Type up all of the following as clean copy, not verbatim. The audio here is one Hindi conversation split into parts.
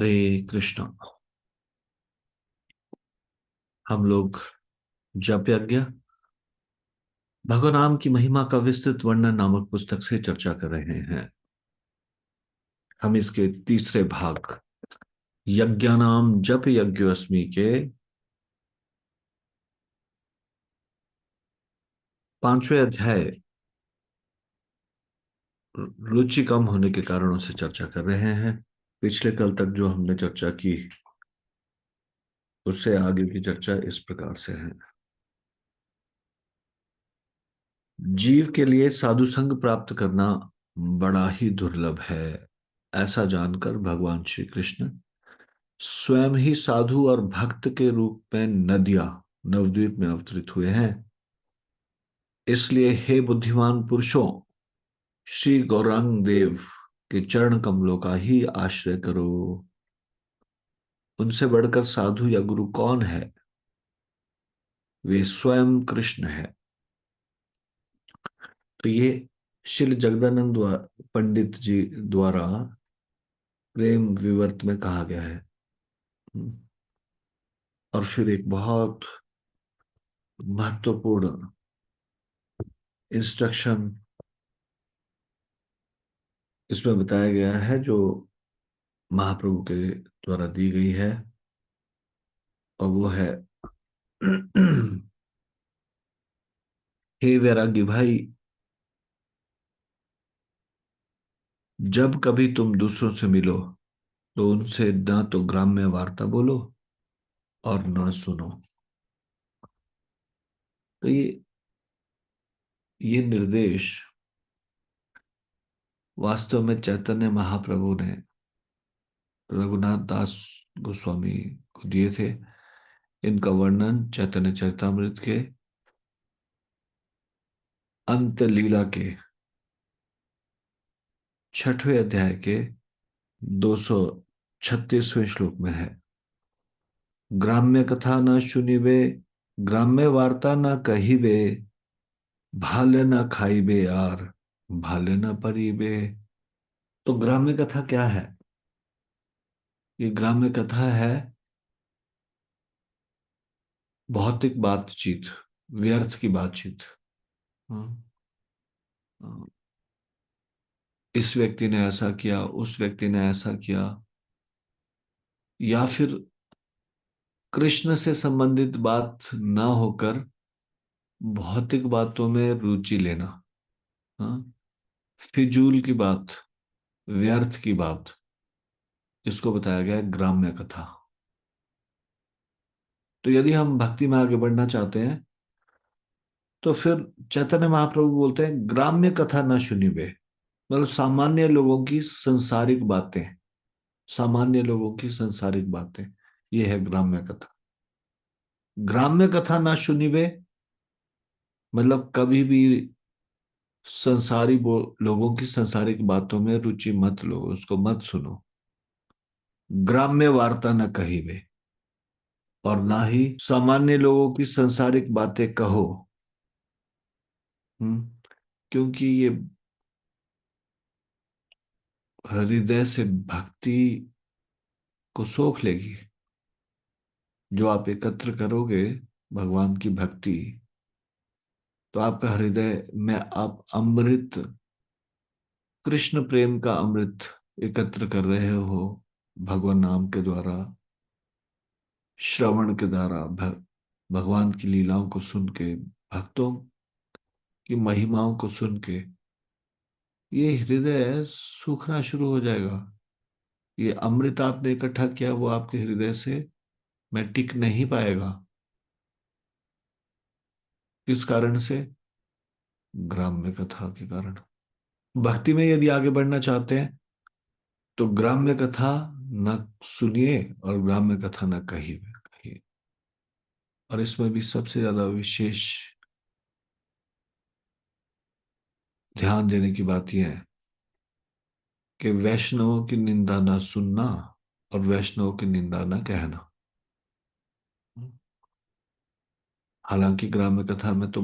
हरे कृष्णा। हम लोग जप यज्ञ भगवान राम की महिमा का विस्तृत वर्णन नामक पुस्तक से चर्चा कर रहे हैं। हम इसके तीसरे भाग यज्ञानाम जप यज्ञोस्मि के पांचवें अध्याय रुचि कम होने के कारणों से चर्चा कर रहे हैं। पिछले कल तक जो हमने चर्चा की उससे आगे की चर्चा इस प्रकार से है। जीव के लिए साधु संग प्राप्त करना बड़ा ही दुर्लभ है। ऐसा जानकर भगवान श्री कृष्ण स्वयं ही साधु और भक्त के रूप में नदिया नवद्वीप में अवतरित हुए हैं। इसलिए हे बुद्धिमान पुरुषों, श्री गौरांग देव के चरण कमलों का ही आश्रय करो। उनसे बढ़कर साधु या गुरु कौन है? वे स्वयं कृष्ण है। तो ये श्री जगदानंद पंडित जी द्वारा प्रेम विवर्त में कहा गया है। और फिर एक बहुत महत्वपूर्ण इंस्ट्रक्शन इसमें बताया गया है जो महाप्रभु के द्वारा दी गई है। और वो है हे वैरागी भाई, जब कभी तुम दूसरों से मिलो तो उनसे ना तो ग्राम्य वार्ता बोलो और ना सुनो। तो ये निर्देश वास्तव में चैतन्य महाप्रभु ने रघुनाथ दास गोस्वामी को दिए थे। इनका वर्णन चैतन्य चरितामृत के अंत लीला के 6वें अध्याय के 236वें श्लोक में है। ग्राम्य कथा न सुनिबे, ग्राम्य वार्ता न कहिबे, भाले न खाइबे यार, भाले न परीबे। तो ग्राम्य कथा क्या है? ये ग्राम्य कथा है भौतिक बातचीत, व्यर्थ की बातचीत। हाँ, हाँ, इस व्यक्ति ने ऐसा किया, उस व्यक्ति ने ऐसा किया, या फिर कृष्ण से संबंधित बात ना होकर भौतिक बातों में रुचि लेना। हाँ, फिजूल की बात, व्यर्थ की बात, इसको बताया गया है ग्राम्य कथा। तो यदि हम भक्ति में आगे बढ़ना चाहते हैं तो फिर चैतन्य महाप्रभु बोलते हैं ग्राम्य कथा न सुनिबे। मतलब सामान्य लोगों की संसारिक बातें, सामान्य लोगों की संसारिक बातें, ये है ग्राम्य कथा। ग्राम्य कथा ना सुनिबे मतलब कभी भी लोगों की संसारिक बातों में रुचि मत लो, उसको मत सुनो। ग्राम्य वार्ता न कहिबे, और ना ही सामान्य लोगों की संसारिक बातें कहो। हम्म, क्योंकि ये हृदय से भक्ति को सोख लेगी। जो आप एकत्र करोगे भगवान की भक्ति, तो आपका हृदय में आप अमृत, कृष्ण प्रेम का अमृत एकत्र कर रहे हो भगवान नाम के द्वारा, श्रवण के द्वारा, भगवान की लीलाओं को सुन के, भक्तों की महिमाओं को सुन के ये हृदय सूखना शुरू हो जाएगा। ये अमृत आपने इकट्ठा किया वो आपके हृदय से में टिक नहीं पाएगा। किस कारण से? ग्राम्य कथा के कारण। भक्ति में यदि आगे बढ़ना चाहते हैं तो ग्राम्य कथा न सुनिए और ग्राम्य कथा न कहिए। और इसमें भी सबसे ज्यादा विशेष ध्यान देने की बात यह है कि वैष्णवों की निंदा ना सुनना और वैष्णवों की निंदा ना कहना। हालांकि ग्राम्य कथा में तो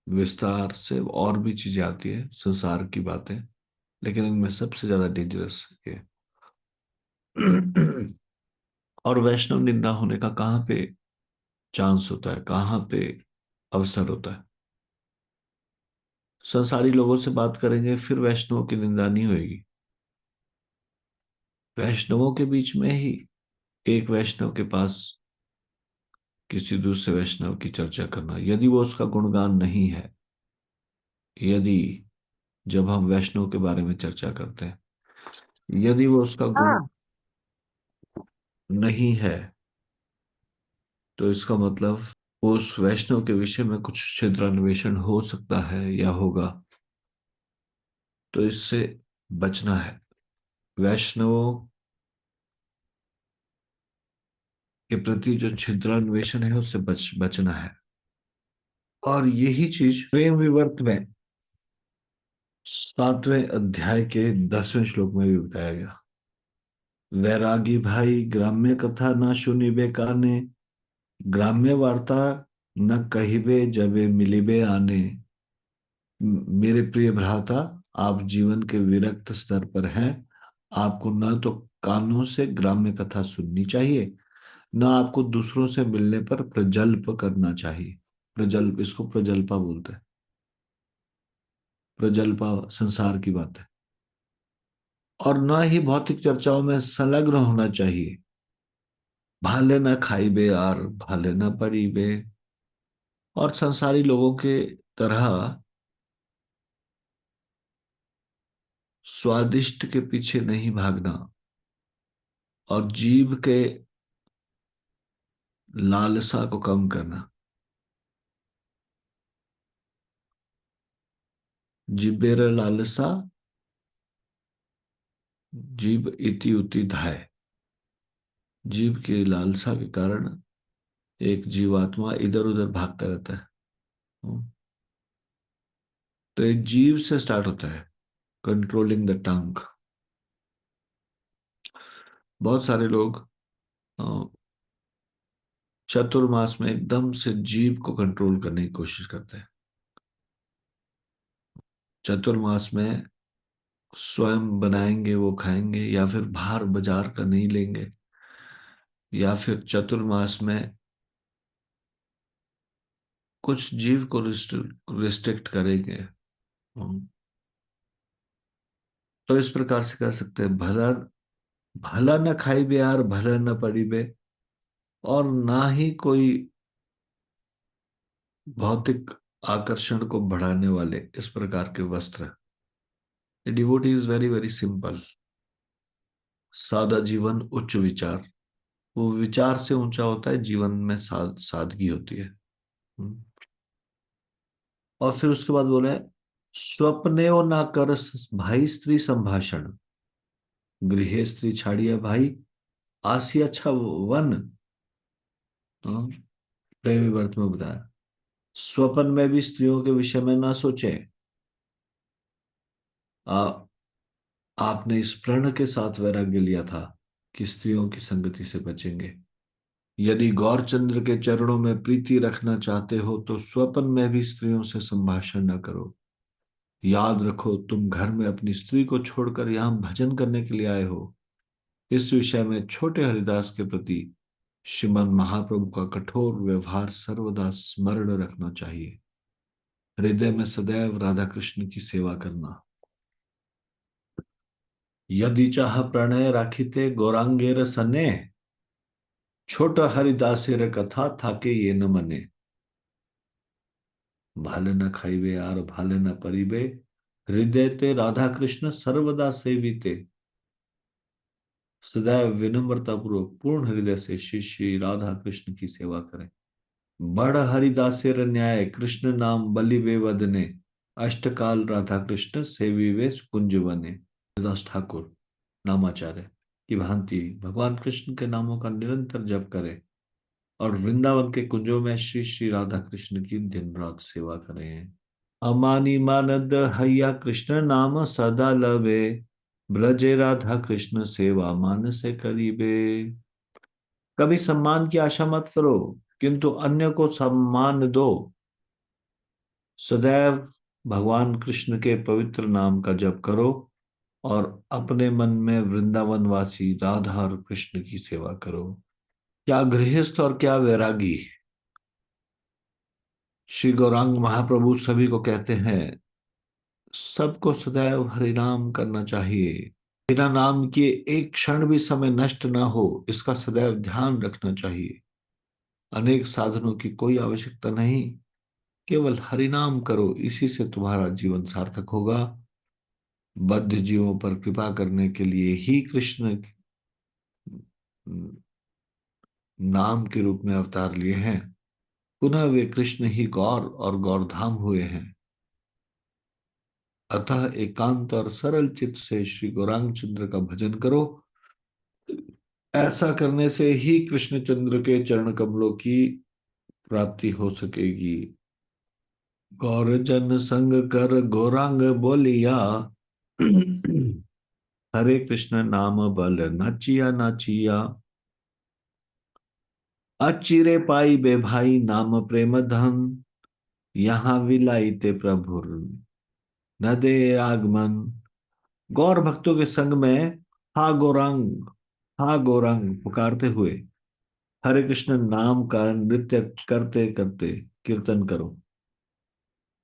विस्तार से और भी चीजें आती है, संसार की बातें, लेकिन इनमें सबसे ज्यादा डेंजरस ये और वैष्णव निंदा होने का कहाँ पे चांस होता है, कहाँ पे अवसर होता है? संसारी लोगों से बात करेंगे फिर वैष्णवों की निंदा नहीं होगी। वैष्णवों के बीच में ही एक वैष्णव के पास किसी दूसरे वैष्णव की चर्चा करना, यदि वो उसका गुणगान नहीं है, यदि जब हम वैष्णव के बारे में चर्चा करते हैं यदि वो उसका गुण नहीं है, तो इसका मतलब उस वैष्णव के विषय में कुछ छिद्रान्वेषण हो सकता है या होगा। तो इससे बचना है। वैष्णवों के प्रति जो छिद्रान्वेषण है उससे बचना है। और यही चीज प्रेम विवर्त में 7वें अध्याय के 10वें श्लोक में भी बताया गया। वैरागी भाई ग्राम्य कथा ना सुनिबे काने, ग्राम्य वार्ता न कहिबे जबे मिलिबे आने। मेरे प्रिय भ्राता, आप जीवन के विरक्त स्तर पर हैं। आपको न तो कानों से ग्राम्य कथा सुननी चाहिए, न आपको दूसरों से मिलने पर प्रजल्प करना चाहिए। प्रजल्प, इसको प्रजल्पा बोलते हैं। प्रजल्पा संसार की बात है। और न ही भौतिक चर्चाओं में संलग्न होना चाहिए। भाले न खाइबे और भाले न पड़ीबे। और संसारी लोगों के तरह स्वादिष्ट के पीछे नहीं भागना और जीभ के लालसा को कम करना। जिबेर लालसा जीभ इति उति धाय। जीभ की लालसा के कारण एक जीवात्मा इधर उधर भागता रहता है। तो एक जीव से स्टार्ट होता है, कंट्रोलिंग द टंग। बहुत सारे लोग अ, चतुर्मास में एकदम से जीभ को कंट्रोल करने की कोशिश करते हैं। चतुर्मास में स्वयं बनाएंगे वो खाएंगे, या फिर बाहर बाजार का नहीं लेंगे, या फिर चतुर्मास में कुछ जीव को रिस्ट्रिक्ट करेंगे। तो इस प्रकार से कर सकते हैं। भला भला न खाई बे यार, भला न पड़ी बे। और ना ही कोई भौतिक आकर्षण को बढ़ाने वाले इस प्रकार के वस्त्र। Devotee is very very simple. सादा जीवन उच्च विचार। वो विचार से ऊंचा होता है, जीवन में सादगी होती है। हम्म। और फिर उसके बाद बोले, स्वप्ने ना कर भाई स्त्री संभाषण, गृहे स्त्री छाड़िया भाई, आसी अच्छा वन। हाँ, प्रेम विवर्त में बताया, स्वप्न में भी स्त्रियों के विषय में ना सोचें। आ, आपने इस प्रण के साथ वैराग्य लिया था कि स्त्रियों की संगति से बचेंगे। यदि गौरचंद्र के चरणों में प्रीति रखना चाहते हो तो स्वप्न में भी स्त्रियों से संभाषण न करो। याद रखो, तुम घर में अपनी स्त्री को छोड़कर यहां भजन करने के लिए आए हो। इस विषय में छोटे हरिदास के प्रति श्रीमद् महाप्रभु का कठोर व्यवहार सर्वदा स्मरण रखना चाहिए। हृदय में सदैव राधा कृष्ण की सेवा करना। यदि चाह प्रणय राखिते गौरांगेर सने, छोट हरिदासेर कथा थाके ये न मने। भाले न खाइबे यार भाले न परिबे, हृदय ते राधा कृष्ण सर्वदा सेविते। सदैव विनम्रता पूर्वक पूर्ण हृदय से श्री श्री राधा कृष्ण की सेवा करें। बड़ हरिदासेर न्याय कृष्ण नाम बलि बेवदने, अष्टकाल राधा कृष्ण सेविवे कुंज बने। हरिदास ठाकुर नामाचार्य की भांति भगवान कृष्ण के नामों का निरंतर जप करें और वृंदावन के कुंजों में श्री श्री राधा कृष्ण की दिन रात सेवा करें। अमानी मानद हैया कृष्ण नाम सदा लवे, ब्रजे राधा कृष्ण सेवा मान से करीबे। कभी सम्मान की आशा मत करो, किंतु अन्य को सम्मान दो। सदैव भगवान कृष्ण के पवित्र नाम का जप करो और अपने मन में वृंदावन वासी राधा और कृष्ण की सेवा करो। क्या गृहस्थ और क्या वैरागी, श्री गौरांग महाप्रभु सभी को कहते हैं, सबको सदैव हरिनाम करना चाहिए। बिना नाम किए एक क्षण भी समय नष्ट ना हो, इसका सदैव ध्यान रखना चाहिए। अनेक साधनों की कोई आवश्यकता नहीं, केवल हरिनाम करो, इसी से तुम्हारा जीवन सार्थक होगा। बद्ध जीवों पर कृपा करने के लिए ही कृष्ण नाम के रूप में अवतार लिए हैं। पुनः वे कृष्ण ही गौर और गौरधाम हुए हैं। अतः एकांत और सरल चित्त से श्री गौरांग चंद्र का भजन करो। ऐसा करने से ही कृष्णचंद्र के चरण कमलों की प्राप्ति हो सकेगी। गौर जन संग कर गौरांग बोलिया, हरे कृष्ण नाम बल नाचिया नाचिया। अचिरे पाई बे भाई नाम प्रेम धन, यहाँ विलाइते प्रभुर न दे आगमन। गौर भक्तों के संग में हा गौरांग, हा गौरांग पुकारते हुए हरे कृष्ण नाम का नृत्य करते करते कीर्तन करो।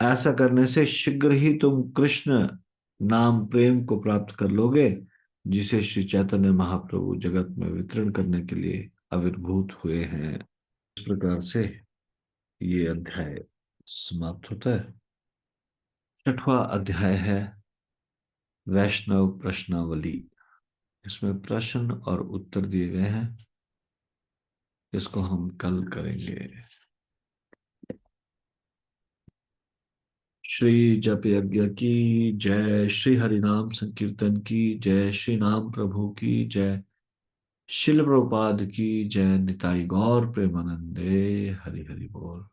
ऐसा करने से शीघ्र ही तुम कृष्ण नाम प्रेम को प्राप्त कर लोगे, जिसे श्री चैतन्य महाप्रभु जगत में वितरण करने के लिए आविर्भूत हुए हैं। इस प्रकार से ये अध्याय समाप्त होता है। छठवां अध्याय है वैष्णव प्रश्नावली। इसमें प्रश्न और उत्तर दिए गए हैं। इसको हम कल करेंगे। श्री जप यज्ञ की जय, श्री हरिनाम संकीर्तन की जय, श्री नाम प्रभु की जय, शिल प्रभुपाद की जय, निताई गौर प्रेमानंदे। हरि हरि बोल।